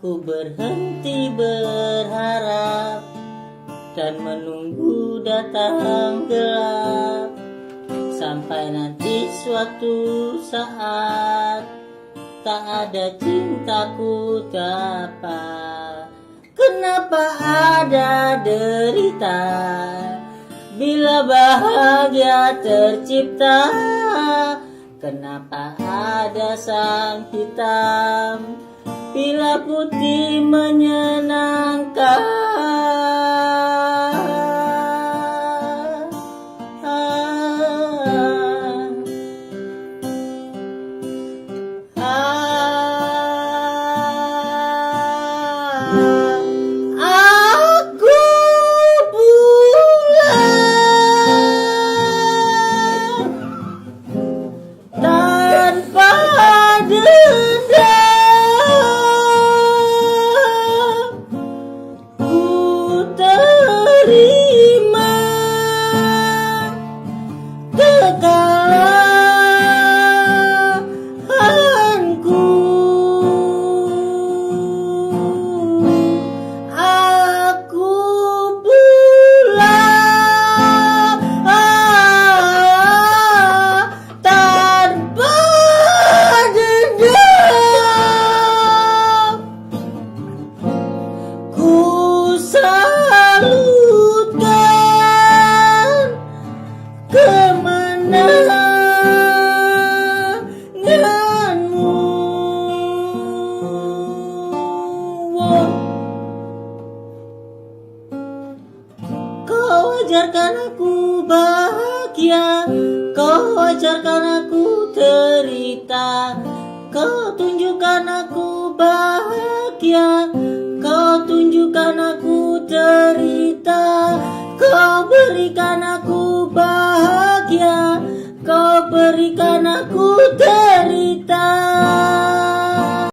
Aku berhenti berharap dan menunggu datang gelap, sampai nanti suatu saat tak ada cintaku dapat. Kenapa ada derita bila bahagia tercipta? Kenapa ada sang hitam bila putih menyenangkan? Aku pulang tanpa dendam, ku terima kekalahanku. Aku pulang tanpa dendam, ku salutkan kemenanganmu. Kau ajarkan aku bahagia, kau ajarkan aku derita, kau tunjukkan aku bahagia, kau tunjukkan aku derita, kau berikan aku bahagia, kau berikan aku derita.